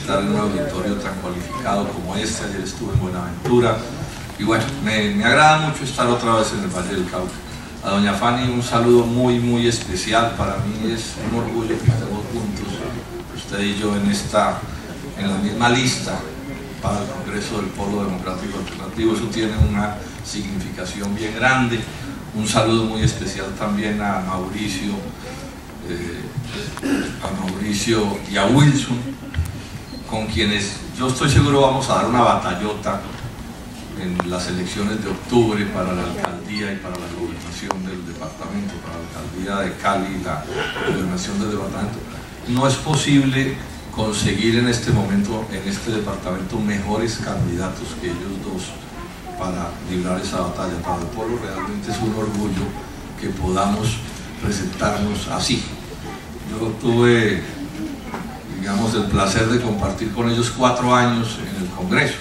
estar en un auditorio tan cualificado como este. Ayer estuve en Buenaventura y bueno, me agrada mucho estar otra vez en el Valle del Cauca. A doña Fanny un saludo muy especial. Para mí es un orgullo que estemos juntos, usted y yo, en la misma lista para el Congreso del Polo Democrático Alternativo. Eso tiene una significación bien grande. Un saludo muy especial también a Mauricio y a Wilson, con quienes yo estoy seguro vamos a dar una batallota en las elecciones de octubre para la alcaldía y para la gobernación del departamento, para la alcaldía de Cali y la gobernación del departamento. No es posible conseguir en este momento, en este departamento, mejores candidatos que ellos dos para librar esa batalla. Para el Polo realmente es un orgullo que podamos presentarnos así. Yo tuve, digamos, el placer de compartir con ellos 4 años en el Congreso.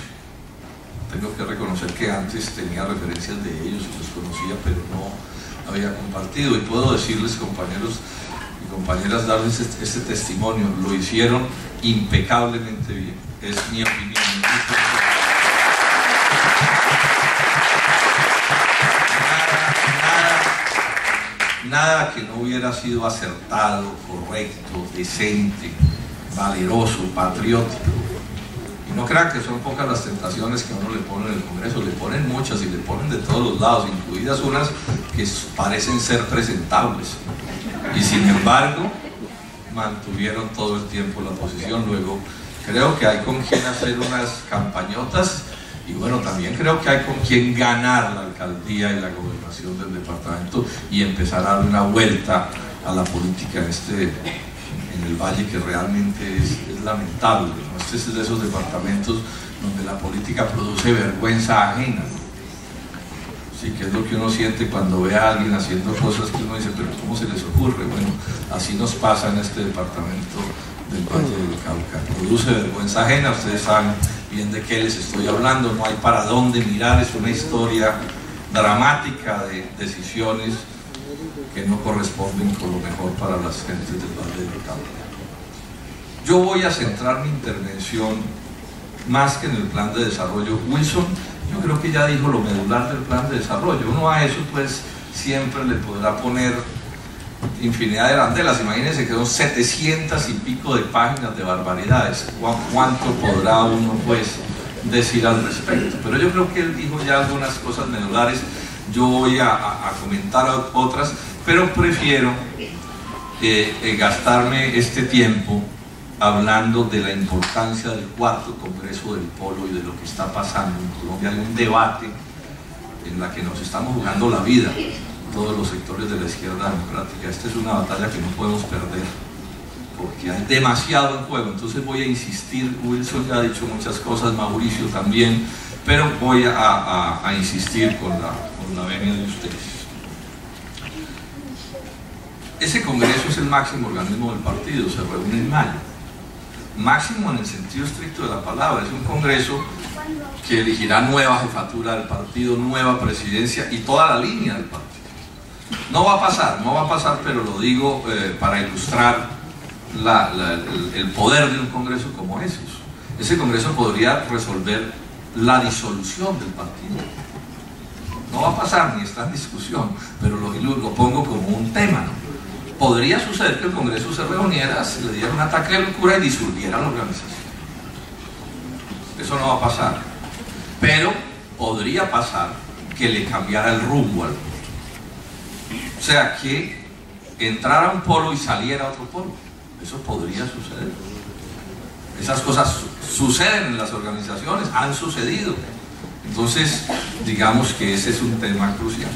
Tengo que reconocer que antes tenía referencias de ellos, los conocía, pero no había compartido. Y puedo decirles, compañeros y compañeras, darles este testimonio. Lo hicieron impecablemente bien. Es mi opinión. Nada que no hubiera sido acertado, correcto, decente, valeroso, patriótico. Y no crean que son pocas las tentaciones que a uno le pone en el Congreso, le ponen muchas y le ponen de todos los lados, incluidas unas que parecen ser presentables. Y sin embargo, mantuvieron todo el tiempo la posición. Luego, creo que hay con quien hacer unas campañotas. Y bueno, también creo que hay con quien ganar la alcaldía y la gobernación del departamento y empezar a dar una vuelta a la política en el Valle, que realmente es lamentable, ¿no? Este es de esos departamentos donde la política produce vergüenza ajena, ¿no? Sí, que es lo que uno siente cuando ve a alguien haciendo cosas que uno dice, pero ¿cómo se les ocurre? Bueno, así nos pasa en este departamento del Valle del Cauca. Produce vergüenza ajena. Ustedes saben bien de qué les estoy hablando, no hay para dónde mirar. Es una historia dramática de decisiones que no corresponden con lo mejor para las gentes del Valle del Cauca. Yo voy a centrar mi intervención más que en el plan de desarrollo. Wilson, yo creo que ya dijo lo medular del plan de desarrollo. Uno a eso pues siempre le podrá poner infinidad de arandelas. Imagínense que son 700 y pico de páginas de barbaridades. ¿Cuánto podrá uno pues decir al respecto? Pero yo creo que él dijo ya algunas cosas medulares. Yo voy a comentar otras, pero prefiero gastarme este tiempo hablando de la importancia del 4º Congreso del Polo y de lo que está pasando en Colombia. Hay un debate en la que nos estamos jugando la vida, todos los sectores de la izquierda democrática. Esta es una batalla que no podemos perder porque hay demasiado en juego. Entonces voy a insistir. Wilson ya ha dicho muchas cosas, Mauricio también, pero voy a insistir con la venia de ustedes. Ese Congreso es el máximo organismo del partido, se reúne en mayo. Máximo en el sentido estricto de la palabra. Es un Congreso que elegirá nueva jefatura del partido, nueva presidencia y toda la línea del partido. No va a pasar, pero lo digo para ilustrar el poder de un Congreso como esos. Ese Congreso podría resolver la disolución del partido. No va a pasar, ni está en discusión, pero lo pongo como un tema, ¿no? Podría suceder que el Congreso se reuniera, se le diera un ataque de locura y disolviera la organización. Eso no va a pasar. Pero podría pasar que le cambiara el rumbo al polo. O sea, que entrara un polo y saliera otro polo. Eso podría suceder. Esas cosas suceden en las organizaciones, han sucedido. Entonces, digamos que ese es un tema crucial.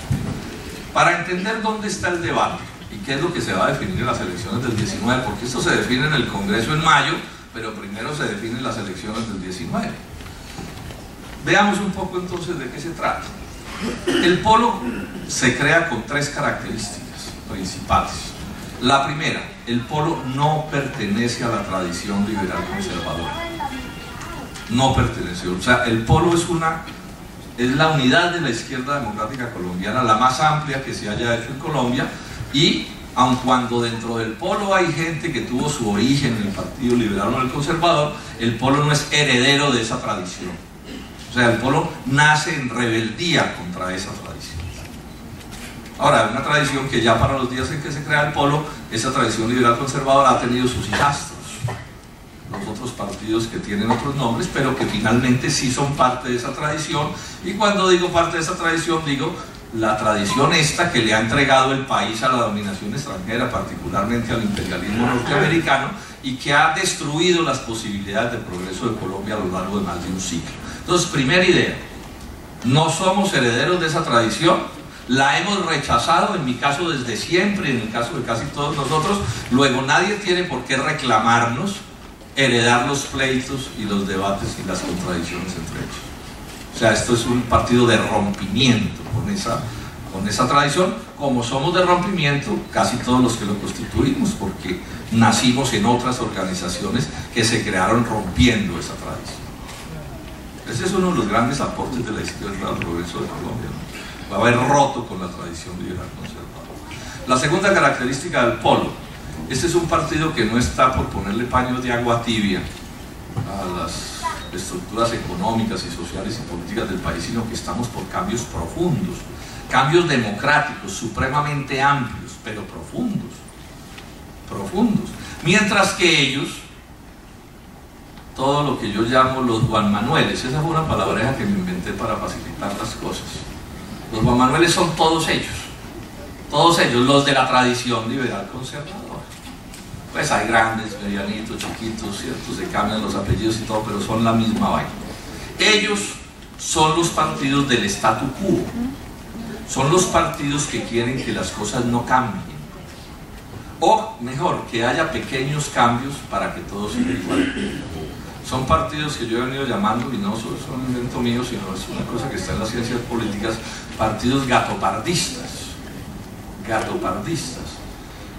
Para entender dónde está el debate y qué es lo que se va a definir en las elecciones del 19, porque esto se define en el Congreso en mayo, pero primero se definen las elecciones del 19. Veamos un poco entonces de qué se trata. El polo se crea con 3 características principales. La primera, el polo no pertenece a la tradición liberal conservadora. No pertenece. O sea, el polo es la unidad de la izquierda democrática colombiana, la más amplia que se haya hecho en Colombia, y aun cuando dentro del polo hay gente que tuvo su origen en el Partido Liberal o en el Conservador, el polo no es heredero de esa tradición. O sea, el polo nace en rebeldía contra esa tradición. Ahora, una tradición que ya para los días en que se crea el polo, esa tradición liberal conservadora ha tenido sus hijastros, los otros partidos que tienen otros nombres, pero que finalmente sí son parte de esa tradición. Y cuando digo parte de esa tradición, digo la tradición esta que le ha entregado el país a la dominación extranjera, particularmente al imperialismo norteamericano, y que ha destruido las posibilidades de progreso de Colombia a lo largo de más de un siglo. Entonces, primera idea, no somos herederos de esa tradición, la hemos rechazado, en mi caso desde siempre, en el caso de casi todos nosotros. Luego nadie tiene por qué reclamarnos, heredar los pleitos y los debates y las contradicciones entre ellos. O sea, esto es un partido de rompimiento con esa tradición, como somos de rompimiento casi todos los que lo constituimos, porque nacimos en otras organizaciones que se crearon rompiendo esa tradición. Ese es uno de los grandes aportes de la izquierda al progreso de Colombia, ¿no? Va a haber roto con la tradición liberal conservadora. La segunda característica del polo: este es un partido que no está por ponerle paños de agua tibia a las estructuras económicas y sociales y políticas del país, sino que estamos por cambios profundos, cambios democráticos, supremamente amplios, pero profundos, mientras que ellos, todo lo que yo llamo los Juan Manueles, esa fue una palabreja que me inventé para facilitar las cosas. Los Juan Manueles son todos ellos, los de la tradición liberal conservadora. Pues hay grandes, medianitos, chiquitos, ¿cierto? Se cambian los apellidos y todo, pero son la misma vaina. Ellos son los partidos del statu quo, son los partidos que quieren que las cosas no cambien, o mejor, que haya pequeños cambios para que todo siga igual. Son partidos que yo he venido llamando, y no son un invento mío, sino es una cosa que está en las ciencias políticas, partidos gatopardistas,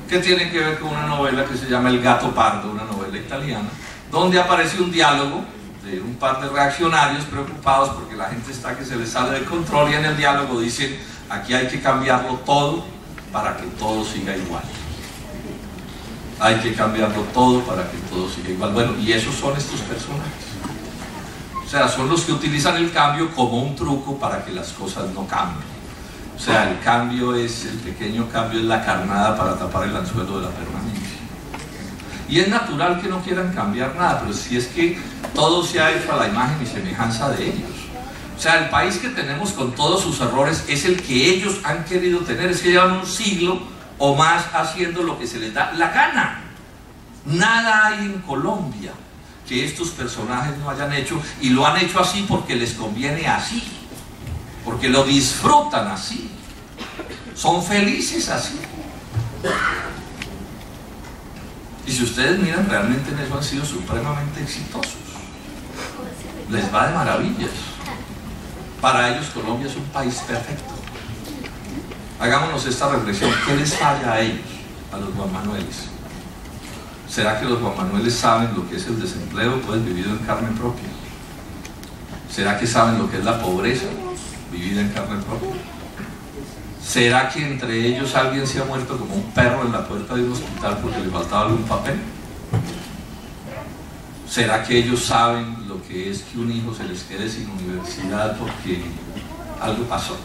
que tienen que ver con una novela que se llama El Gato Pardo, una novela italiana, donde aparece un diálogo de un par de reaccionarios preocupados porque la gente está que se les sale de control, y en el diálogo dicen: aquí hay que cambiarlo todo para que todo siga igual. Hay que cambiarlo todo para que todo siga igual. Bueno, y esos son estos personajes. O sea, son los que utilizan el cambio como un truco para que las cosas no cambien. O sea, el pequeño cambio es la carnada para tapar el anzuelo de la permanencia. Y es natural que no quieran cambiar nada, pero si es que todo se ha hecho a la imagen y semejanza de ellos. O sea, el país que tenemos con todos sus errores es el que ellos han querido tener. Es que llevan un siglo o más haciendo lo que se les da la gana. Nada hay en Colombia que estos personajes no hayan hecho, y lo han hecho así porque les conviene así, porque lo disfrutan así, son felices así. Y si ustedes miran, realmente en eso han sido supremamente exitosos, les va de maravillas. Para ellos Colombia es un país perfecto. Hagámonos esta reflexión: ¿qué les falla a ellos, a los Juan Manueles? ¿Será que los Juan Manueles saben lo que es el desempleo, pues vivido en carne propia? ¿Será que saben lo que es la pobreza, vivida en carne propia? ¿Será que entre ellos alguien se ha muerto como un perro en la puerta de un hospital porque le faltaba algún papel? ¿Será que ellos saben lo que es que un hijo se les quede sin universidad porque algo pasó?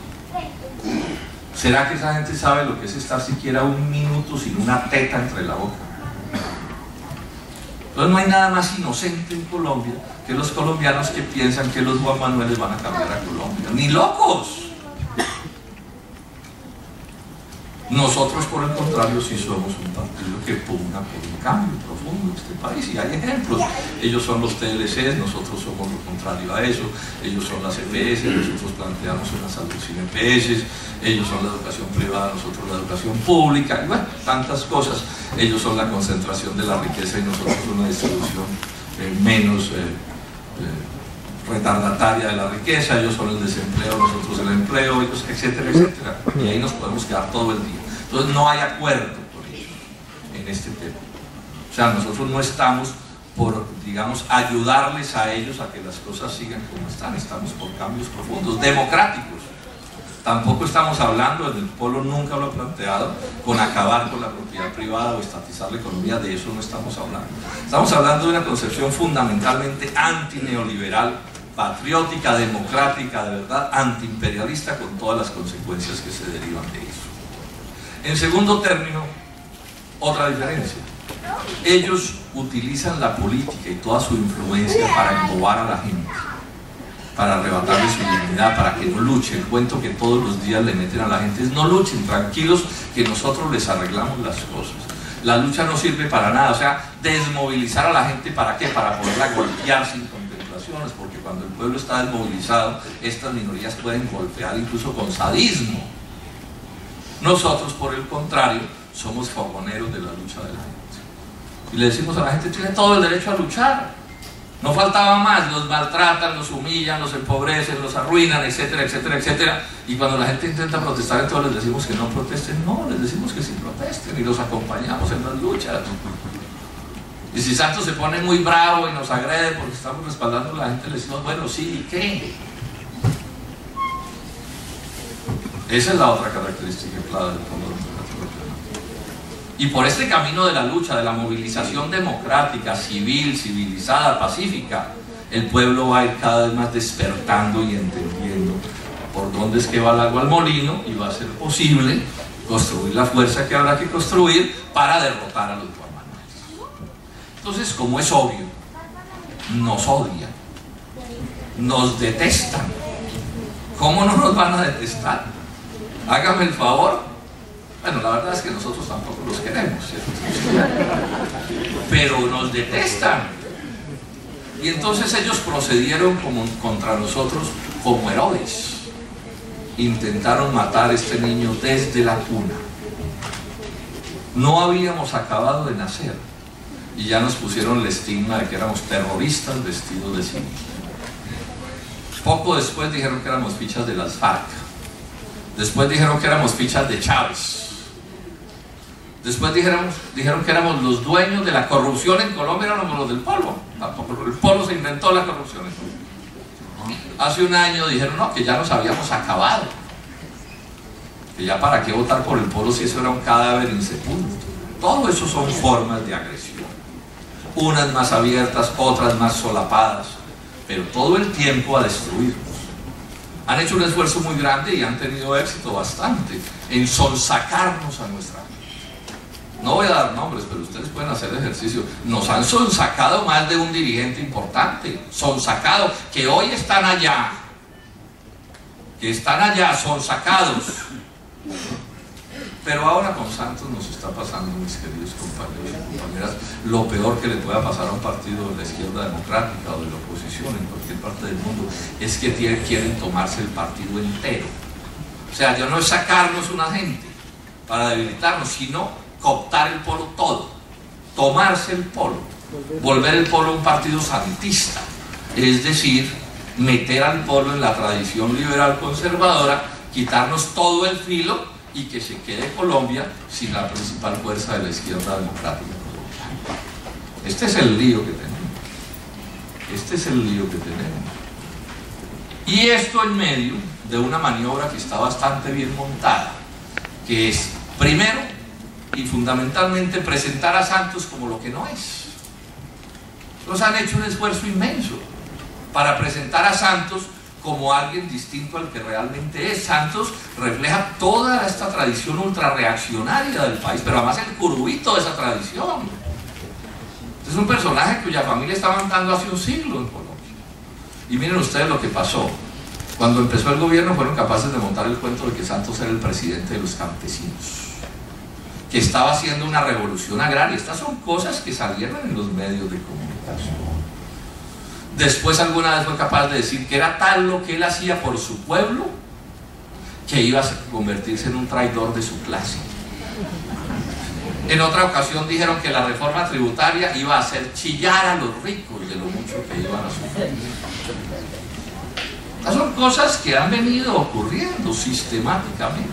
¿Será que esa gente sabe lo que es estar siquiera un minuto sin una teta entre la boca? Entonces no hay nada más inocente en Colombia que los colombianos que piensan que los Juan Manueles van a cambiar a Colombia. ¡Ni locos! Nosotros, por el contrario, sí somos un partido que pugna por un cambio profundo en este país, y hay ejemplos. Ellos son los TLCs, nosotros somos lo contrario a eso. Ellos son las EPS, nosotros planteamos una salud sin EPS. Ellos son la educación privada, nosotros la educación pública, y bueno, tantas cosas. Ellos son la concentración de la riqueza y nosotros una distribución menos retardataria de la riqueza. Ellos son el desempleo, nosotros el empleo, ellos, etcétera, etcétera. Y ahí nos podemos quedar todo el día. Entonces no hay acuerdo con ellos en este tema. O sea, nosotros no estamos por, digamos, ayudarles a ellos a que las cosas sigan como están. Estamos por cambios profundos, democráticos, Tampoco estamos hablando, desde el pueblo nunca lo ha planteado, con acabar con la propiedad privada o estatizar la economía, de eso no estamos hablando. Estamos hablando de una concepción fundamentalmente antineoliberal, patriótica, democrática, de verdad, antiimperialista, con todas las consecuencias que se derivan de eso. En segundo término, otra diferencia. Ellos utilizan la política y toda su influencia para embobar a la gente, para arrebatarle su dignidad, para que no luche. El cuento que todos los días le meten a la gente es: no luchen, tranquilos, que nosotros les arreglamos las cosas. La lucha no sirve para nada. O sea, desmovilizar a la gente, ¿para qué? Para poderla golpear sin contemplaciones, porque cuando el pueblo está desmovilizado, estas minorías pueden golpear incluso con sadismo. Nosotros, por el contrario, somos fogoneros de la lucha de la gente. Y le decimos a la gente: tiene todo el derecho a luchar. No faltaba más, los maltratan, los humillan, los empobrecen, los arruinan, etcétera, etcétera, etcétera. Y cuando la gente intenta protestar, entonces les decimos que no protesten. No, les decimos que sí protesten y los acompañamos en las luchas. Y si Santos se pone muy bravo y nos agrede porque estamos respaldando a la gente, le decimos: bueno, sí, ¿y qué? Esa es la otra característica clave del Fondo Democrático Nacional. Y por este camino de la lucha, de la movilización democrática, civil, civilizada, pacífica, el pueblo va a ir cada vez más despertando y entendiendo por dónde es que va el agua al molino, y va a ser posible construir la fuerza que habrá que construir para derrotar a los guarmanes. Entonces, como es obvio, nos odian, nos detestan. ¿Cómo no nos van a detestar? Hágame el favor. Bueno, la verdad es que nosotros tampoco los queremos, ¿cierto? Pero nos detestan. Y entonces ellos procedieron contra nosotros como Herodes. Intentaron matar a este niño desde la cuna. No habíamos acabado de nacer y ya nos pusieron el estigma de que éramos terroristas vestidos de civil. Poco después dijeron que éramos fichas de las FARC. Después dijeron que éramos fichas de Chávez. Después dijeron que éramos los dueños de la corrupción en Colombia, éramos los del polo. El polo se inventó la corrupción en Colombia. Hace un año dijeron no, que ya nos habíamos acabado. Que ya para qué votar por el polo si eso era un cadáver insepulto. Todo eso son formas de agresión. Unas más abiertas, otras más solapadas, pero todo el tiempo a destruirnos. Han hecho un esfuerzo muy grande y han tenido éxito bastante en sonsacarnos a nuestra vida. No voy a dar nombres, pero ustedes pueden hacer el ejercicio. Nos han sonsacado más de un dirigente importante, sonsacado, que hoy están allá, sonsacados. Pero ahora con Santos nos está pasando, mis queridos compañeros y compañeras, lo peor que le pueda pasar a un partido de la izquierda democrática o de la oposición en cualquier parte del mundo, es que quieren tomarse el partido entero. O sea, ya no es sacarnos una gente para debilitarnos, sino cooptar el polo todo, tomarse el polo, volver el polo un partido santista, es decir, meter al polo en la tradición liberal conservadora, quitarnos todo el filo y que se quede Colombia sin la principal fuerza de la izquierda democrática colombiana. Este es el lío que tenemos. Este es el lío que tenemos. Y esto en medio de una maniobra que está bastante bien montada, que es, primero y fundamentalmente, presentar a Santos como lo que no es. Nos han hecho un esfuerzo inmenso para presentar a Santos como alguien distinto al que realmente es. Santos refleja toda esta tradición ultrarreaccionaria del país, pero además el curubito de esa tradición. Es un personaje cuya familia está mandando hace un siglo en Colombia. Y miren ustedes lo que pasó. Cuando empezó el gobierno fueron capaces de montar el cuento de que Santos era el presidente de los campesinos, que estaba haciendo una revolución agraria. Estas son cosas que salieron en los medios de comunicación. Después alguna vez fue capaz de decir que era tal lo que él hacía por su pueblo, que iba a convertirse en un traidor de su clase. En otra ocasión dijeron que la reforma tributaria iba a hacer chillar a los ricos de lo mucho que iban a sufrir. Estas son cosas que han venido ocurriendo sistemáticamente.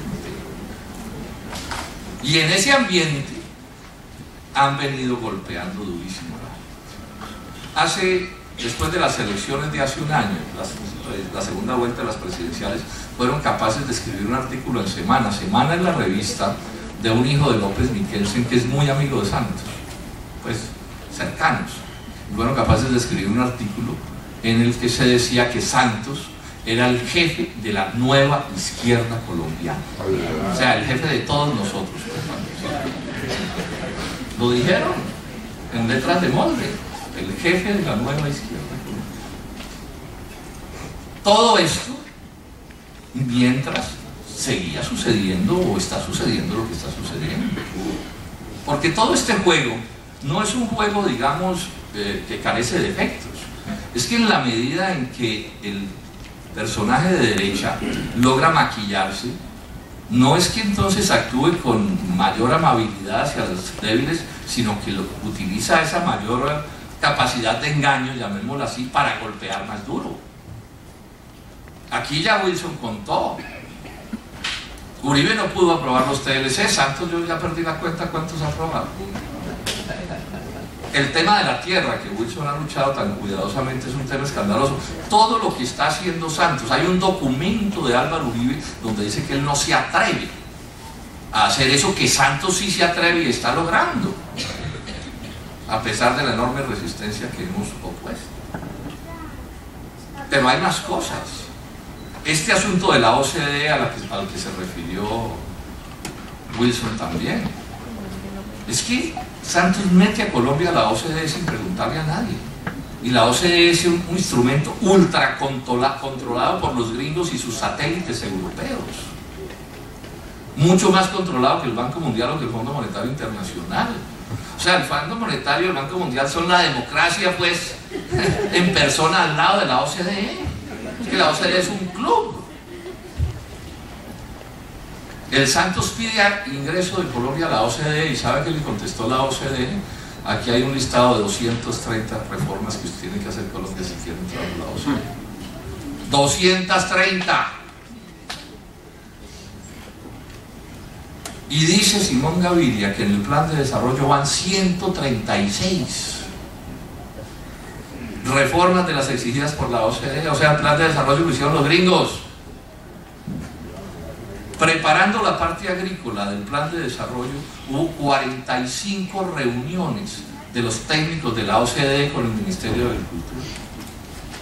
Y en ese ambiente han venido golpeando durísimo. Hace después de las elecciones de hace un año, la segunda vuelta de las presidenciales, fueron capaces de escribir un artículo en Semana. Semana es la revista de un hijo de López Michelsen que es muy amigo de Santos, pues cercanos. Y fueron capaces de escribir un artículo en el que se decía que Santos era el jefe de la nueva izquierda colombiana, o sea, el jefe de todos nosotros. Lo dijeron en letras de molde, el jefe de la nueva izquierda colombiana. Todo esto mientras seguía sucediendo o está sucediendo lo que está sucediendo, porque todo este juego no es un juego, digamos, que carece de efectos. Es que en la medida en que el personaje de derecha logra maquillarse, no es que entonces actúe con mayor amabilidad hacia los débiles, sino que utiliza esa mayor capacidad de engaño, llamémoslo así, para golpear más duro. Aquí ya Wilson contó. Uribe no pudo aprobar los TLC, Santos yo ya perdí la cuenta cuántos aprobaron. El tema de la tierra, que Wilson ha luchado tan cuidadosamente, es un tema escandaloso. Todo lo que está haciendo Santos, hay un documento de Álvaro Uribe donde dice que él no se atreve a hacer eso que Santos sí se atreve y está logrando, a pesar de la enorme resistencia que hemos opuesto. Pero hay más cosas. Este asunto de la OCDE al que se refirió Wilson también, es que Santos mete a Colombia a la OCDE sin preguntarle a nadie, y la OCDE es un instrumento ultra controlado por los gringos y sus satélites europeos, mucho más controlado que el Banco Mundial o que el Fondo Monetario Internacional. O sea, el Fondo Monetario y el Banco Mundial son la democracia, pues, en persona al lado de la OCDE. Es que la OCDE es un club. El Santos pide ingreso de Colombia a la OCDE, y ¿sabe qué le contestó la OCDE? Aquí hay un listado de 230 reformas que usted tiene que hacer Colombia si quiere entrar a la OCDE. 230. Y dice Simón Gaviria que en el plan de desarrollo van 136 reformas de las exigidas por la OCDE. O sea, el plan de desarrollo lo hicieron los gringos. Preparando la parte agrícola del plan de desarrollo, hubo 45 reuniones de los técnicos de la OCDE con el Ministerio de Agricultura.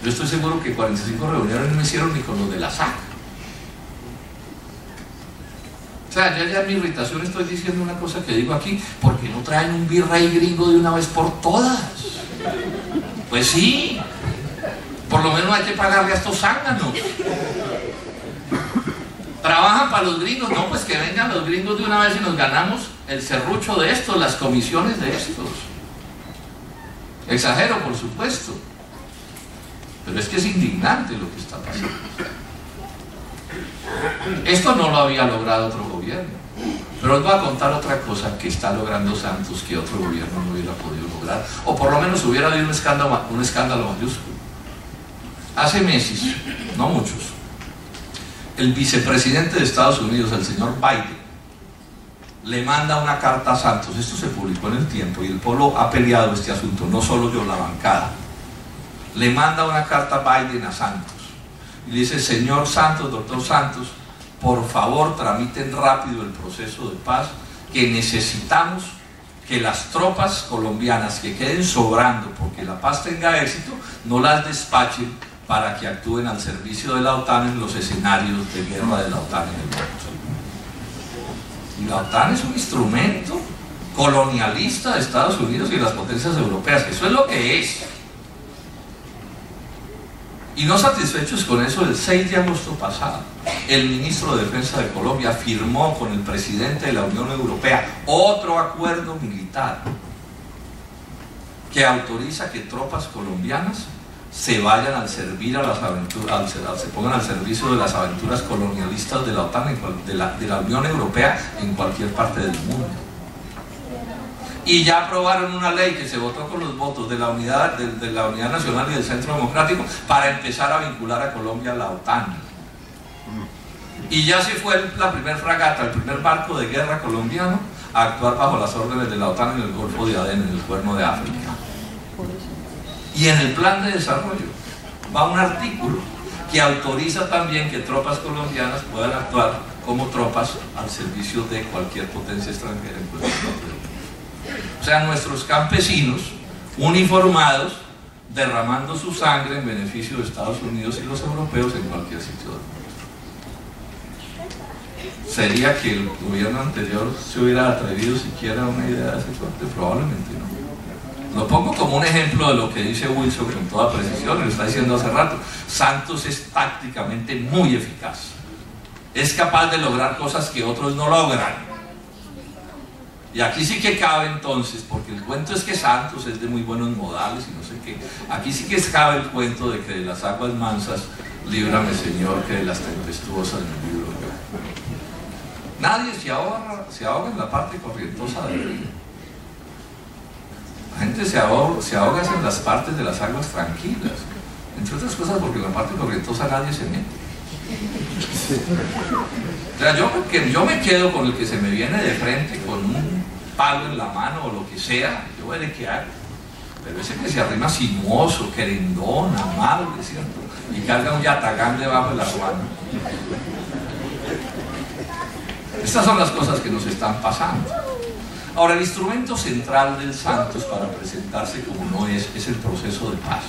Yo estoy seguro que 45 reuniones no hicieron ni con los de la SAC. O sea, ya mi irritación estoy diciendo una cosa que digo aquí: ¿por qué no traen un virrey gringo de una vez por todas? Pues sí, por lo menos hay que pagarle a estos zánganos. ¿Trabajan para los gringos? No, pues que vengan los gringos de una vez y nos ganamos el serrucho de estos, las comisiones de estos. Exagero, por supuesto, pero es que es indignante lo que está pasando. Esto no lo había logrado otro gobierno, pero os voy a contar otra cosa que está logrando Santos que otro gobierno no hubiera podido lograr, o por lo menos hubiera habido un escándalo mayúsculo. Hace meses, no muchos, el vicepresidente de Estados Unidos, el señor Biden, le manda una carta a Santos. Esto se publicó en El Tiempo y el Polo ha peleado este asunto, no solo yo, la bancada. Le manda una carta a Biden a Santos y le dice: señor Santos, doctor Santos, por favor tramiten rápido el proceso de paz, que necesitamos que las tropas colombianas que queden sobrando porque la paz tenga éxito, no las despachen para que actúen al servicio de la OTAN en los escenarios de guerra de la OTAN en el mundo. Y la OTAN es un instrumento colonialista de Estados Unidos y de las potencias europeas, eso es lo que es. Y no satisfechos con eso, el 6 de agosto pasado, el ministro de Defensa de Colombia firmó con el presidente de la Unión Europea otro acuerdo militar que autoriza que tropas colombianas se vayan a servir a las aventuras, se pongan al servicio de las aventuras colonialistas de la OTAN, de la Unión Europea en cualquier parte del mundo. Y ya aprobaron una ley que se votó con los votos de la Unidad Nacional y del Centro Democrático para empezar a vincular a Colombia a la OTAN. Y ya se fue la primer fragata, el primer barco de guerra colombiano a actuar bajo las órdenes de la OTAN en el Golfo de Adén, en el Cuerno de África. Y en el plan de desarrollo va un artículo que autoriza también que tropas colombianas puedan actuar como tropas al servicio de cualquier potencia extranjera en cualquier parte del mundo. O sea, nuestros campesinos uniformados derramando su sangre en beneficio de Estados Unidos y los europeos en cualquier sitio del mundo. ¿Sería que el gobierno anterior se hubiera atrevido siquiera a una idea de ese corte? Probablemente no. Lo pongo como un ejemplo de lo que dice Wilson con toda precisión, lo está diciendo hace rato. Santos es tácticamente muy eficaz. Es capaz de lograr cosas que otros no logran. Y aquí sí que cabe entonces, porque el cuento es que Santos es de muy buenos modales y no sé qué. Aquí sí que cabe el cuento de que de las aguas mansas, líbrame Señor, que de las tempestuosas me libro yo. Nadie se ahoga en la parte corrientosa del río. La gente se ahoga en las partes de las aguas tranquilas, entre otras cosas porque en la parte corrientosa nadie se mete. O sea, yo me quedo con el que se me viene de frente con un palo en la mano o lo que sea, yo veré qué hago. Pero ese que se arrima sinuoso, querendón, amable, ¿cierto? Y carga un yatagán debajo de la ruana. Estas son las cosas que nos están pasando. Ahora, el instrumento central del Santos para presentarse como no es el proceso de paz.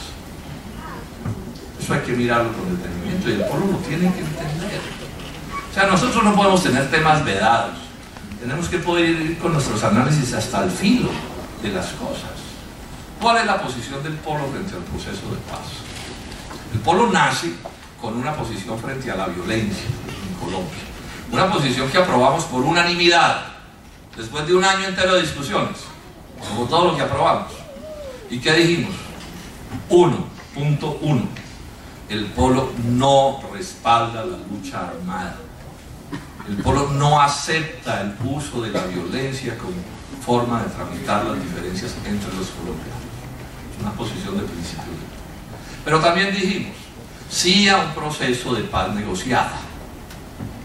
Eso hay que mirarlo con detenimiento y el pueblo lo tiene que entender. O sea, nosotros no podemos tener temas vedados. Tenemos que poder ir con nuestros análisis hasta el filo de las cosas. ¿Cuál es la posición del pueblo frente al proceso de paz? El pueblo nace con una posición frente a la violencia en Colombia. Una posición que aprobamos por unanimidad. Después de un año entero de discusiones, como todo lo que aprobamos. ¿Y qué dijimos? 1.1. El pueblo no respalda la lucha armada. El pueblo no acepta el uso de la violencia como forma de tramitar las diferencias entre los colombianos. Es una posición de principio. Pero también dijimos, sí a un proceso de paz negociada.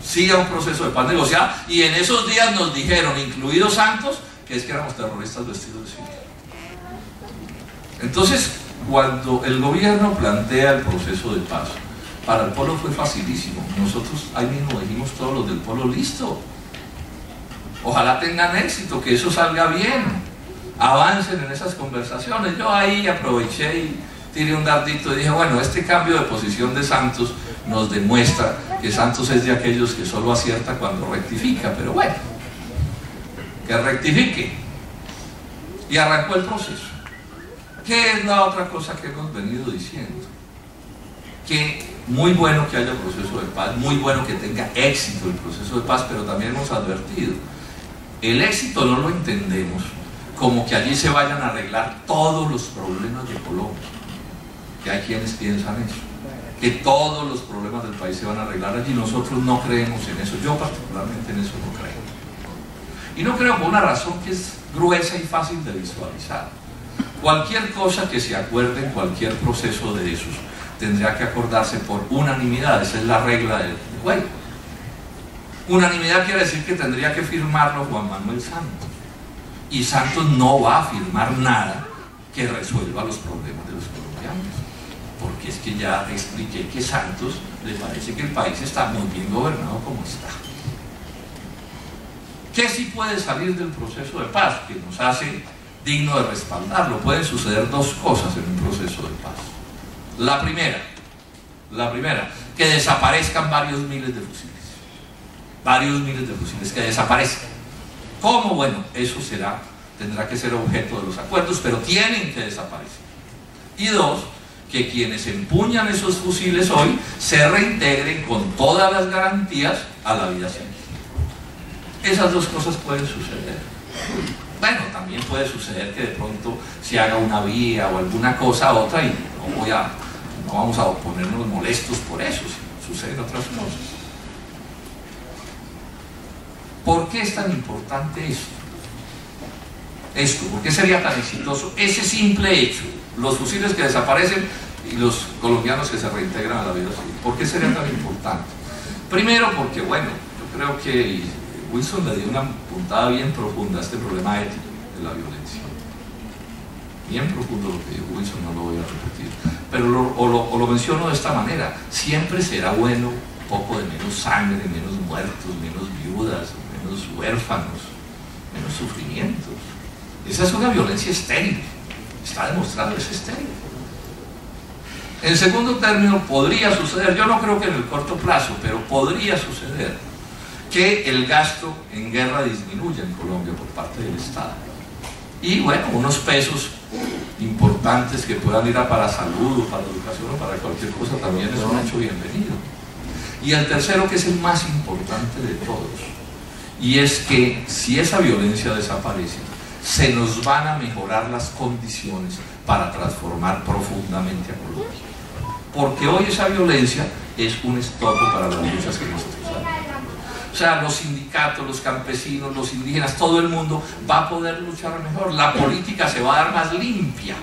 Sí a un proceso de paz negociada, y en esos días nos dijeron, incluidos Santos, que es que éramos terroristas vestidos de civil. Entonces, cuando el gobierno plantea el proceso de paz, para el pueblo fue facilísimo. Nosotros ahí mismo dijimos todos los del pueblo, listo. Ojalá tengan éxito, que eso salga bien. Avancen en esas conversaciones. Yo ahí aproveché y tiré un dardito y dije, bueno, este cambio de posición de Santos nos demuestra que Santos es de aquellos que solo acierta cuando rectifica, pero bueno, que rectifique. Y arrancó el proceso. ¿Qué es la otra cosa que hemos venido diciendo? Que muy bueno que haya proceso de paz, muy bueno que tenga éxito el proceso de paz, pero también hemos advertido, el éxito no lo entendemos como que allí se vayan a arreglar todos los problemas de Colombia, que hay quienes piensan eso, que todos los problemas del país se van a arreglar allí. Nosotros no creemos en eso, yo particularmente en eso no creo. Y no creo por una razón que es gruesa y fácil de visualizar. Cualquier cosa que se acuerde en cualquier proceso de esos tendría que acordarse por unanimidad, esa es la regla del juego. Unanimidad quiere decir que tendría que firmarlo Juan Manuel Santos, y Santos no va a firmar nada que resuelva los problemas de los colombianos, porque es que ya expliqué que Santos le parece que el país está muy bien gobernado como está. ¿Qué sí puede salir del proceso de paz que nos hace digno de respaldarlo? Pueden suceder dos cosas en un proceso de paz. La primera, que desaparezcan varios miles de fusiles, que desaparezcan. ¿Cómo? Bueno, eso tendrá que ser objeto de los acuerdos, pero tienen que desaparecer. Y dos, que quienes empuñan esos fusiles hoy se reintegren con todas las garantías a la vida civil. Esas dos cosas pueden suceder. Bueno, también puede suceder que de pronto se haga una vía o alguna cosa otra y no vamos a ponernos molestos por eso, si suceden otras cosas. ¿Por qué es tan importante esto? ¿Por qué sería tan exitoso ese simple hecho? Los fusiles que desaparecen y los colombianos que se reintegran a la vida civil. ¿Por qué sería tan importante? Primero porque, bueno, yo creo que Wilson le dio una puntada bien profunda a este problema ético de la violencia. bien profundo lo que dijo Wilson, no lo voy a repetir, pero lo menciono de esta manera: siempre será bueno un poco de menos sangre, menos muertos, menos viudas, menos huérfanos, menos sufrimientos. Esa es una violencia estéril, está demostrado, es estéril. En segundo término, podría suceder, yo no creo que en el corto plazo, pero podría suceder que el gasto en guerra disminuya en Colombia por parte del Estado. Y bueno, unos pesos importantes que puedan ir a para salud o para educación o para cualquier cosa también es un hecho bienvenido. Y el tercero, que es el más importante de todos, y es que si esa violencia desaparece, se nos van a mejorar las condiciones para transformar profundamente a Colombia. Porque hoy esa violencia es un estopo para las luchas que nosotros hacemos. O sea, los sindicatos, los campesinos, los indígenas, todo el mundo va a poder luchar mejor. La política se va a dar más limpia.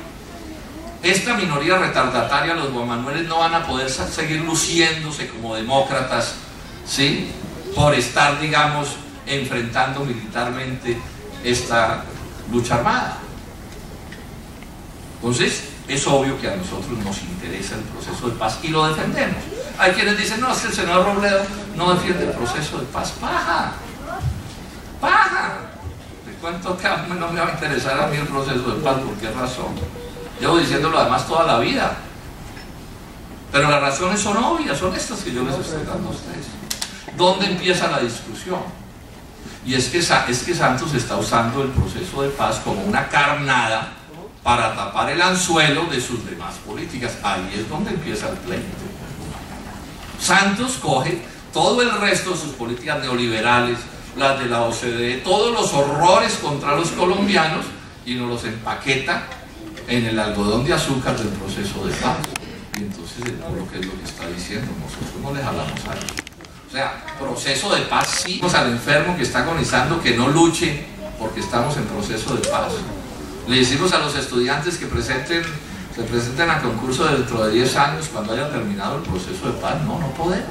Esta minoría retardataria, los guamanueles, no van a poder seguir luciéndose como demócratas, ¿sí?, por estar, digamos, enfrentando militarmente esta lucha armada. Entonces, es obvio que a nosotros nos interesa el proceso de paz y lo defendemos. Hay quienes dicen: no, es que el senador Robledo no defiende el proceso de paz. ¡Paja! ¡Paja! ¿De cuánto no me va a interesar a mí el proceso de paz? ¿Por qué razón? Llevo diciéndolo además toda la vida. Pero las razones son obvias, son estas que yo les estoy dando a ustedes. ¿Dónde empieza la discusión? Y es que Santos está usando el proceso de paz como una carnada para tapar el anzuelo de sus demás políticas. Ahí es donde empieza el pleito. Santos coge todo el resto de sus políticas neoliberales, las de la OCDE, todos los horrores contra los colombianos, y nos los empaqueta en el algodón de azúcar del proceso de paz. Y entonces el pueblo, ¿qué es lo que está diciendo? Nosotros no le jalamos a él. O sea, proceso de paz, sí. Vamos al enfermo que está agonizando que no luche porque estamos en proceso de paz. Le decimos a los estudiantes que se presenten a concurso dentro de 10 años cuando hayan terminado el proceso de paz. No, no podemos.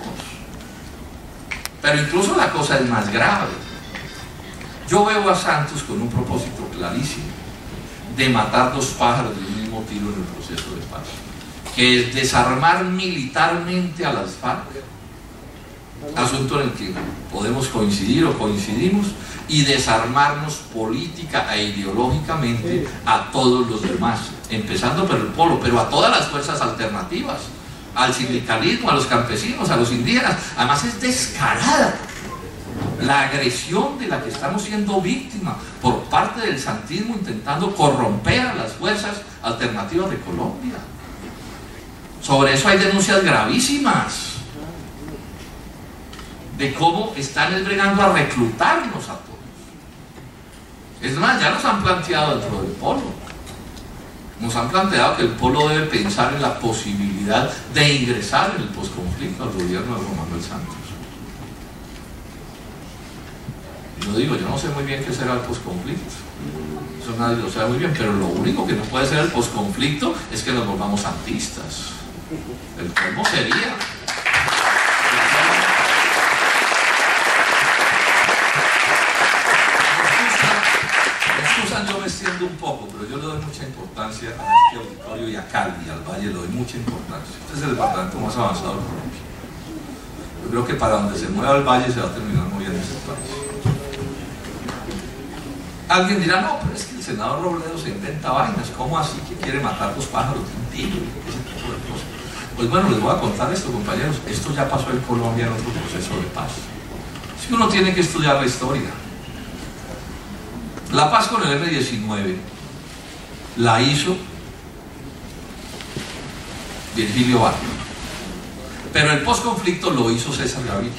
Pero incluso la cosa es más grave. Yo veo a Santos con un propósito clarísimo de matar dos pájaros de un mismo tiro en el proceso de paz, que es desarmar militarmente a las FARC, asunto en el que podemos coincidir o coincidimos, y desarmarnos política e ideológicamente a todos los demás, empezando por el polo, pero a todas las fuerzas alternativas, al sindicalismo, a los campesinos, a los indígenas. Además es descarada la agresión de la que estamos siendo víctimas por parte del santismo intentando corromper a las fuerzas alternativas de Colombia. Sobre eso hay denuncias gravísimas de cómo están bregando a reclutarnos a todos. Es más, ya nos han planteado dentro del polo, nos han planteado que el polo debe pensar en la posibilidad de ingresar en el posconflicto al gobierno de Juan Manuel Santos. Yo digo, yo no sé muy bien qué será el posconflicto, eso nadie lo sabe muy bien, pero lo único que no puede ser el posconflicto es que nos volvamos santistas. El colmo sería. Yo me extiendo un poco, pero yo le doy mucha importancia a este auditorio y a Cali y al Valle, le doy mucha importancia. Este es el departamento más avanzado de Colombia. Yo creo que para donde se mueva el Valle se va a terminar moviendo ese país. Alguien dirá: no, pero es que el senador Robledo se inventa vainas. ¿Cómo así que quiere matar dos pájaros de un tiro? Ese tipo de cosas. Pues bueno, les voy a contar esto, compañeros. Esto ya pasó en Colombia en otro proceso de paz. Así que uno tiene que estudiar la historia. La paz con el M-19 la hizo Virgilio Barrio, pero el posconflicto lo hizo César Gaviria.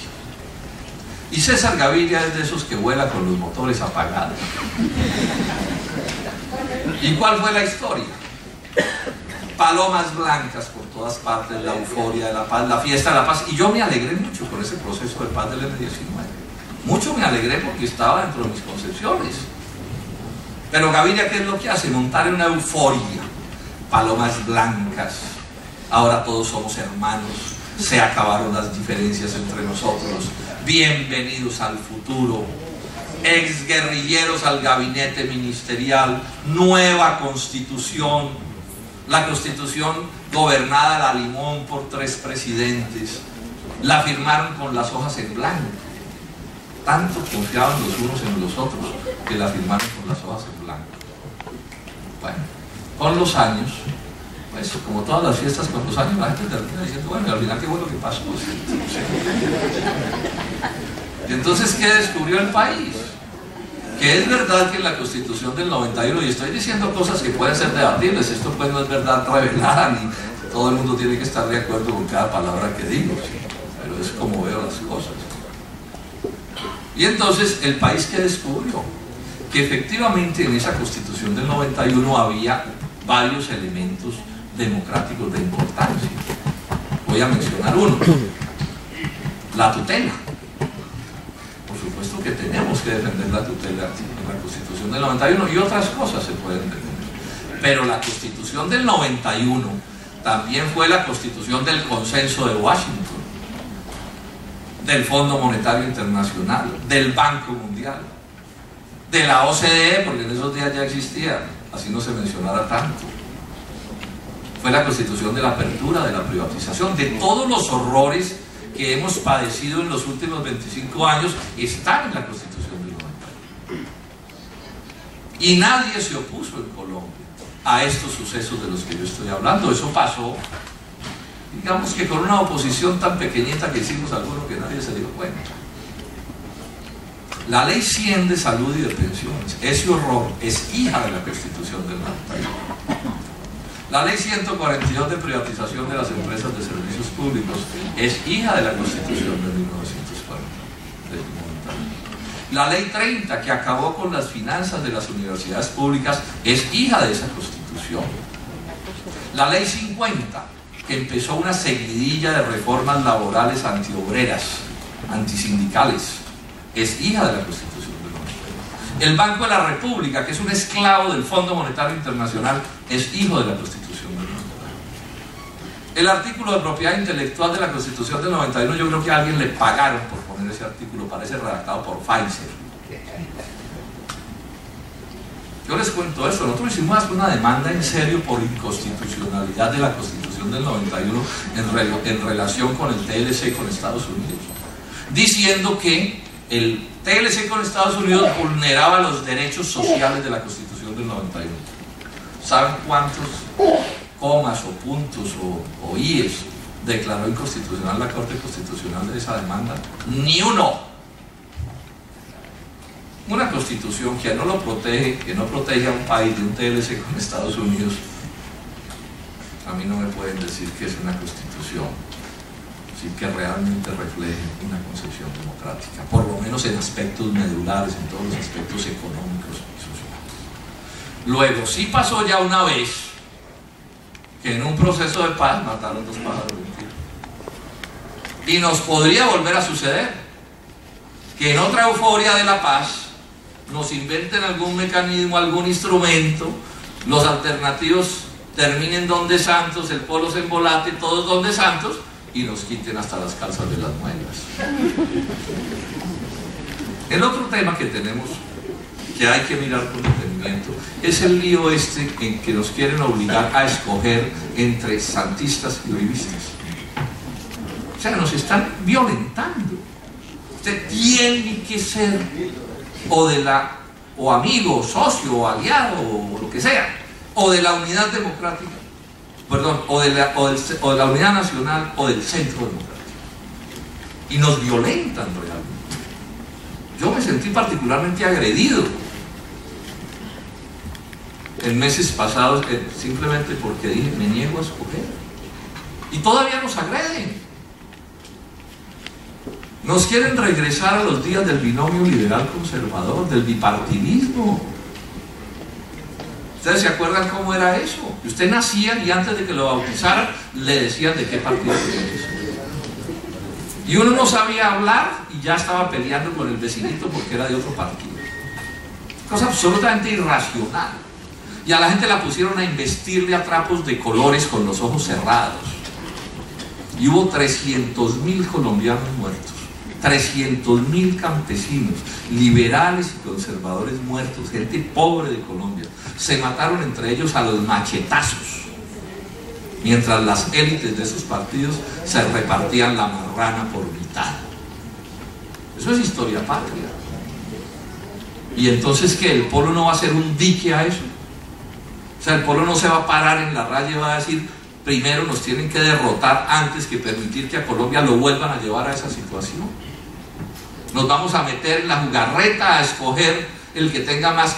Y César Gaviria es de esos que vuela con los motores apagados. ¿Y cuál fue la historia? Palomas blancas por todas partes, la euforia de la paz, la fiesta de la paz. Y yo me alegré mucho con ese proceso de paz del M-19. Mucho me alegré porque estaba dentro de mis concepciones. Pero Gaviria, ¿qué es lo que hace? Montar una euforia. Palomas blancas. Ahora todos somos hermanos. Se acabaron las diferencias entre nosotros. Bienvenidos al futuro. exguerrilleros al gabinete ministerial, nueva constitución, la constitución gobernada a la limón por 3 presidentes, la firmaron con las hojas en blanco. Tanto confiaban los unos en los otros que la firmaron con las hojas en blanco. Bueno, con los años, pues como todas las fiestas, con los años la gente termina diciendo, bueno, y al final qué fue lo que pasó. Y entonces, ¿qué descubrió el país? Que es verdad que en la Constitución del 91, y estoy diciendo cosas que pueden ser debatibles, esto pues no es verdad revelada, ni todo el mundo tiene que estar de acuerdo con cada palabra que digo, ¿sí? Pero es como veo las cosas. Y entonces, ¿el país qué descubrió? Que efectivamente en esa Constitución del 91 había varios elementos democráticos de importancia. Voy a mencionar uno: la tutela. Por supuesto que tenemos que defender la tutela en la Constitución del 91, y otras cosas se pueden defender. Pero la Constitución del 91 también fue la Constitución del Consenso de Washington, del Fondo Monetario Internacional, del Banco Mundial, de la OCDE, porque en esos días ya existía, así no se mencionara tanto. Fue la Constitución de la apertura, de la privatización, de todos los horrores que hemos padecido en los últimos 25 años, están en la Constitución del 91. Y nadie se opuso en Colombia a estos sucesos de los que yo estoy hablando. Eso pasó, digamos que con una oposición tan pequeñita que hicimos algunos que nadie se dio cuenta. La ley 100 de salud y de pensiones, ese horror, es hija de la Constitución del 91. La ley 142 de privatización de las empresas de servicios públicos es hija de la Constitución de 1940. La ley 30, que acabó con las finanzas de las universidades públicas, es hija de esa Constitución. La ley 50, que empezó una seguidilla de reformas laborales antiobreras, antisindicales, es hija de la Constitución del 91. El Banco de la República, que es un esclavo del Fondo Monetario Internacional, es hijo de la Constitución del 91. El artículo de propiedad intelectual de la Constitución del 91, yo creo que a alguien le pagaron por poner ese artículo, parece redactado por Pfizer. Yo les cuento eso, nosotros hicimos una demanda en serio por inconstitucionalidad de la Constitución del 91 en relación con el TLC con Estados Unidos, diciendo que el TLC con Estados Unidos vulneraba los derechos sociales de la Constitución del 91. ¿Saben cuántos comas o puntos o ies declaró inconstitucional la Corte Constitucional de esa demanda? Ni uno. Una Constitución que no lo protege, que no protege a un país de un TLC con Estados Unidos, a mí no me pueden decir que es una Constitución, sí, que realmente refleje una concepción democrática, por lo menos en aspectos medulares, en todos los aspectos económicos y sociales. Luego, sí pasó ya una vez que en un proceso de paz mataron 2 pájaros de un tiro, y nos podría volver a suceder que en otra euforia de la paz nos inventen algún mecanismo, algún instrumento, los alternativos terminen donde Santos, el polo se embolate, todos donde Santos, y nos quiten hasta las calzas de las muelas. El otro tema que tenemos, que hay que mirar con detenimiento, es el lío este en que nos quieren obligar a escoger entre santistas y uribistas. O sea, nos están violentando. Usted tiene que ser o amigo, o socio, o aliado, o lo que sea, o de la unidad democrática, perdón, o de la unidad nacional, o del centro democrático. Y nos violentan realmente. Yo me sentí particularmente agredido en meses pasados, simplemente porque dije, me niego a escoger. Y todavía nos agreden. Nos quieren regresar a los días del binomio liberal-conservador, del bipartidismo. ¿Ustedes se acuerdan cómo era eso? Usted nacía y antes de que lo bautizaran le decían de qué partido era. Y uno no sabía hablar y ya estaba peleando con el vecinito porque era de otro partido. Cosa absolutamente irracional. Y a la gente la pusieron a investirle a trapos de colores con los ojos cerrados. Y hubo 300.000 colombianos muertos 300.000 campesinos, liberales y conservadores muertos, gente pobre de Colombia, se mataron entre ellos a los machetazos, mientras las élites de esos partidos se repartían la marrana por mitad. Eso es historia patria. Y entonces, ¿qué? ¿El pueblo no va a hacer un dique a eso? O sea, el pueblo no se va a parar en la raya y va a decir, primero nos tienen que derrotar antes que permitir que a Colombia lo vuelvan a llevar a esa situación. Nos vamos a meter en la jugarreta a escoger el que tenga más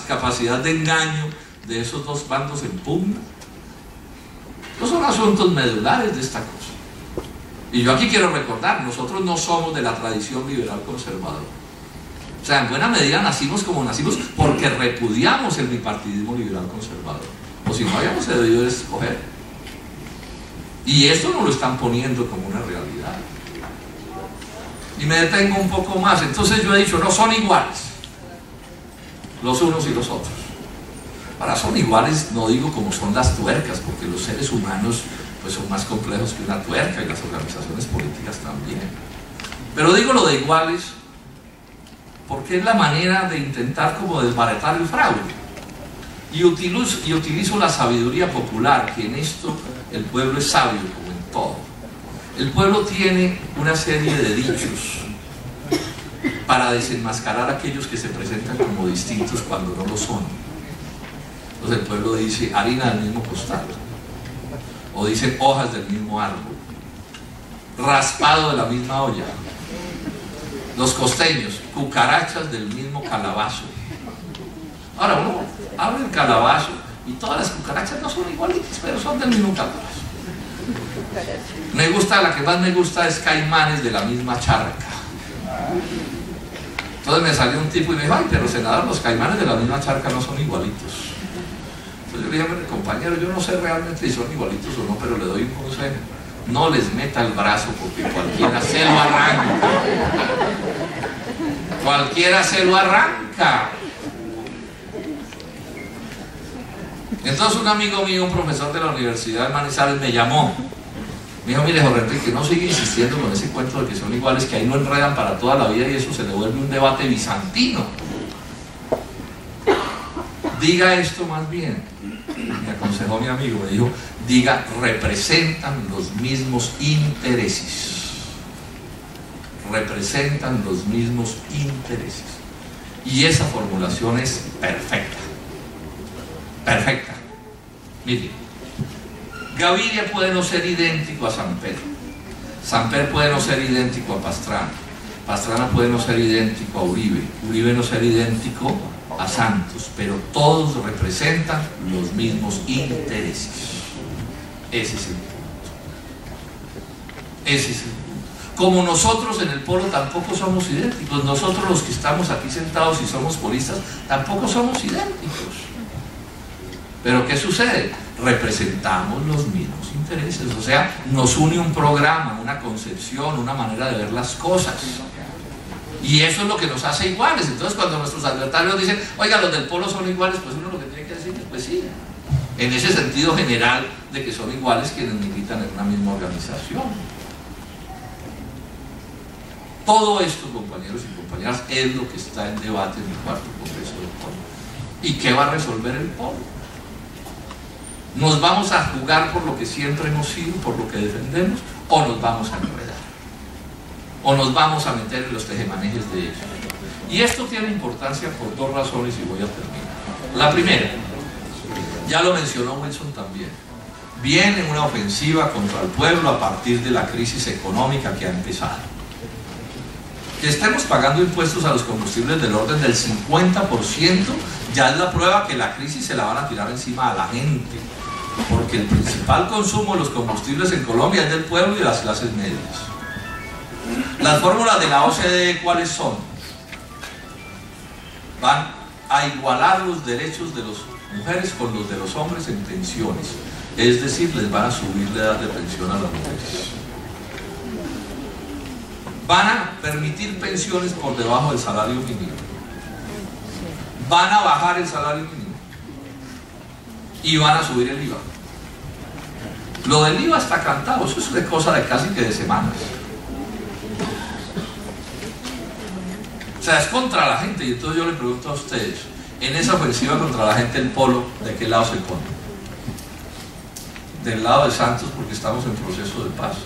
capacidad de engaño de esos dos bandos en pugna. Estos son asuntos medulares de esta cosa. Y yo aquí quiero recordar, nosotros no somos de la tradición liberal conservadora. O sea, en buena medida nacimos como nacimos porque repudiamos el bipartidismo liberal conservador. O si no, habíamos debido escoger. Y esto nos lo están poniendo como una realidad. Y me detengo un poco más. Entonces yo he dicho, no son iguales los unos y los otros. Ahora, son iguales, no digo como son las tuercas, porque los seres humanos pues son más complejos que una tuerca, y las organizaciones políticas también. Pero digo lo de iguales porque es la manera de intentar como desbaratar el fraude. Y utilizo la sabiduría popular, que en esto el pueblo es sabio como en todo. El pueblo tiene una serie de dichos para desenmascarar a aquellos que se presentan como distintos cuando no lo son. Entonces el pueblo dice harina del mismo costal, o dicen hojas del mismo árbol, raspado de la misma olla. Los costeños, cucarachas del mismo calabazo. Ahora uno abre el calabazo y todas las cucarachas no son igualitas, pero son del mismo calabazo. La que más me gusta es caimanes de la misma charca. Entonces me salió un tipo y me dijo, ay, pero senador, los caimanes de la misma charca no son igualitos. Entonces yo le dije a mi compañero, yo no sé realmente si son igualitos o no, pero le doy un consejo: no les meta el brazo porque cualquiera se lo arranca. Cualquiera se lo arranca. Entonces un amigo mío, un profesor de la Universidad de Manizales, me llamó. Me dijo, mire, Jorge Enrique, no sigue insistiendo con ese cuento de que son iguales, que ahí no enredan para toda la vida y eso se le vuelve un debate bizantino. Diga esto más bien. Me aconsejó mi amigo, me dijo, diga, representan los mismos intereses. Representan los mismos intereses. Y esa formulación es perfecta. Perfecta. Mire, Gaviria puede no ser idéntico a Samper. Samper puede no ser idéntico a Pastrana. Pastrana puede no ser idéntico a Uribe. Uribe no ser idéntico a Santos. Pero todos representan los mismos intereses. Ese es el punto. Ese es el punto. Como nosotros en el polo tampoco somos idénticos. Nosotros los que estamos aquí sentados y somos polistas tampoco somos idénticos. Pero ¿qué sucede? Representamos los mismos intereses, o sea, nos une un programa, una concepción, una manera de ver las cosas. Y eso es lo que nos hace iguales. Entonces cuando nuestros adversarios dicen, oiga, los del polo son iguales, pues uno lo que tiene que decir es, pues sí, en ese sentido general de que son iguales quienes militan en una misma organización. Todo esto, compañeros y compañeras, es lo que está en debate en el cuarto Congreso del Polo. ¿Y qué va a resolver el polo? ¿Nos vamos a jugar por lo que siempre hemos sido, por lo que defendemos, o nos vamos a enredar? ¿O nos vamos a meter en los tejemanejes de ellos? Y esto tiene importancia por dos razones y voy a terminar. La primera, ya lo mencionó Wilson también, viene una ofensiva contra el pueblo a partir de la crisis económica que ha empezado. Que estemos pagando impuestos a los combustibles del orden del 50% ya es la prueba que la crisis se la van a tirar encima a la gente, porque el principal consumo de los combustibles en Colombia es del pueblo y de las clases medias. Las fórmulas de la OCDE, ¿cuáles son? Van a igualar los derechos de las mujeres con los de los hombres en pensiones, es decir, les van a subir la edad de pensión a las mujeres. Van a permitir pensiones por debajo del salario mínimo. Van a bajar el salario mínimo y van a subir el IVA. Lo del IVA está cantado, eso es de cosa de casi que de semanas. sea, es contra la gente. Y entonces yo le pregunto a ustedes, en esa ofensiva contra la gente, el polo, ¿de qué lado se pone? ¿Del lado de Santos porque estamos en proceso de paz?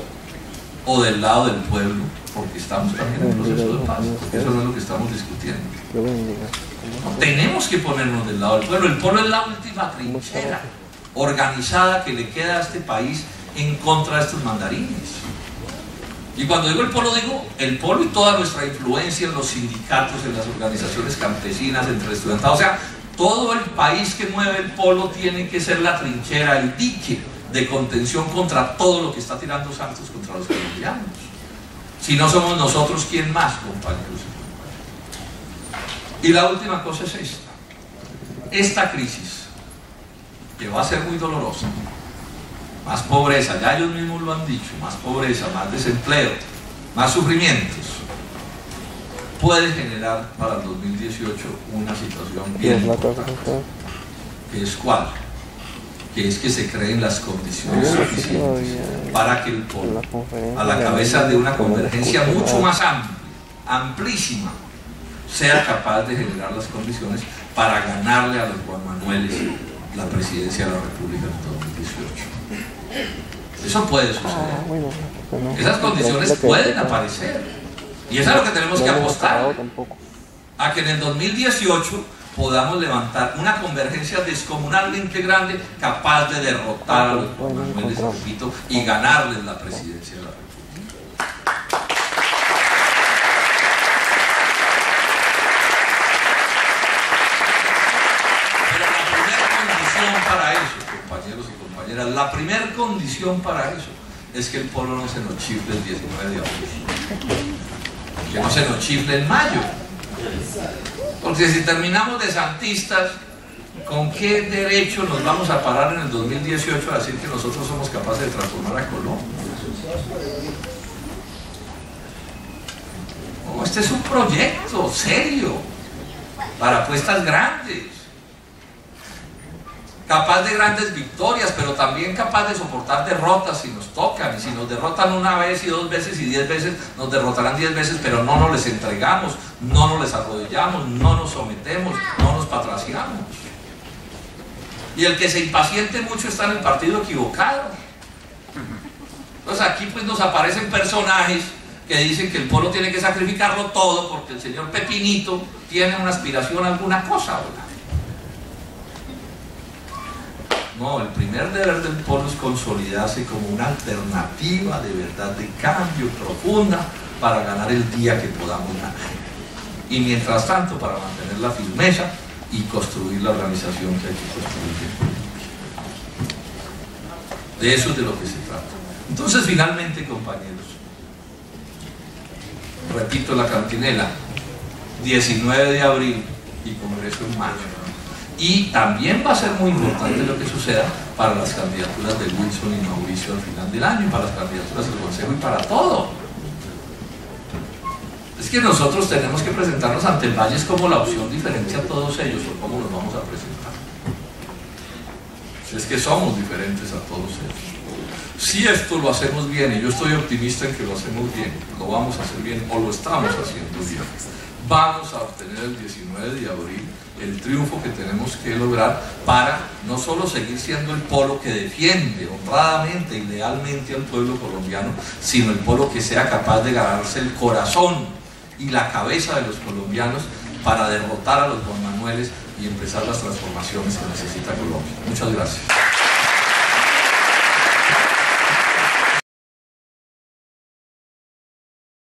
¿O del lado del pueblo porque estamos también en proceso de paz? Porque eso no es lo que estamos discutiendo. No, tenemos que ponernos del lado del pueblo. El pueblo es la última trinchera organizada que le queda a este país en contra de estos mandarines. Y cuando digo el polo y toda nuestra influencia en los sindicatos, en las organizaciones campesinas, entre estudiantados, o sea, todo el país que mueve el polo tiene que ser la trinchera, el dique de contención contra todo lo que está tirando Santos contra los colombianos. Si no somos nosotros, ¿quién más, compañeros? Y la última cosa es esta crisis, que va a ser muy dolorosa, más pobreza, ya ellos mismos lo han dicho, más pobreza, más desempleo, más sufrimientos, puede generar para el 2018 una situación bien importante, que es ¿cuál? Que es que se creen las condiciones suficientes para que el polo, a la cabeza de una convergencia mucho más amplia, amplísima, sea capaz de generar las condiciones para ganarle a los Juan Manueles la presidencia de la República en 2018. Eso puede suceder. Esas condiciones pueden aparecer. Y eso es lo que tenemos que apostar. A que en el 2018 podamos levantar una convergencia descomunalmente grande capaz de derrotar a los Juan Manueles, repito, y ganarles la presidencia de la República. Para eso, compañeros y compañeras, la primera condición para eso es que el polo no se nos chifle el 19 de agosto, que no se nos chifle en mayo, porque si terminamos de santistas, ¿con qué derecho nos vamos a parar en el 2018 a decir que nosotros somos capaces de transformar a Colombia? No, este es un proyecto serio para apuestas grandes, capaz de grandes victorias, pero también capaz de soportar derrotas si nos tocan. Y si nos derrotan una vez y 2 veces y 10 veces, nos derrotarán 10 veces, pero no nos les entregamos, no nos les arrodillamos, no nos sometemos, no nos patraciamos. Y el que se impaciente mucho está en el partido equivocado. Entonces aquí pues nos aparecen personajes que dicen que el pueblo tiene que sacrificarlo todo porque el señor Pepinito tiene una aspiración a alguna cosa, ¿verdad? No, el primer deber del pueblo es consolidarse como una alternativa de verdad, de cambio profunda para ganar el día que podamos ganar. Y mientras tanto, para mantener la firmeza y construir la organización que hay que construir. De eso es de lo que se trata. Entonces, finalmente, compañeros, repito la cantinela, 19 de abril y Congreso en mayo. Y también va a ser muy importante lo que suceda para las candidaturas de Wilson y Mauricio al final del año, y para las candidaturas del Consejo y para todo. Es que nosotros tenemos que presentarnos ante el Valle como la opción diferente a todos ellos, o cómo nos vamos a presentar. Es que somos diferentes a todos ellos. Si esto lo hacemos bien, y yo estoy optimista en que lo hacemos bien, lo vamos a hacer bien, o lo estamos haciendo bien, vamos a obtener el 19 de abril el triunfo que tenemos que lograr para no solo seguir siendo el polo que defiende honradamente y lealmente al pueblo colombiano, sino el polo que sea capaz de ganarse el corazón y la cabeza de los colombianos para derrotar a los Juan Manueles y empezar las transformaciones que necesita Colombia. Muchas gracias.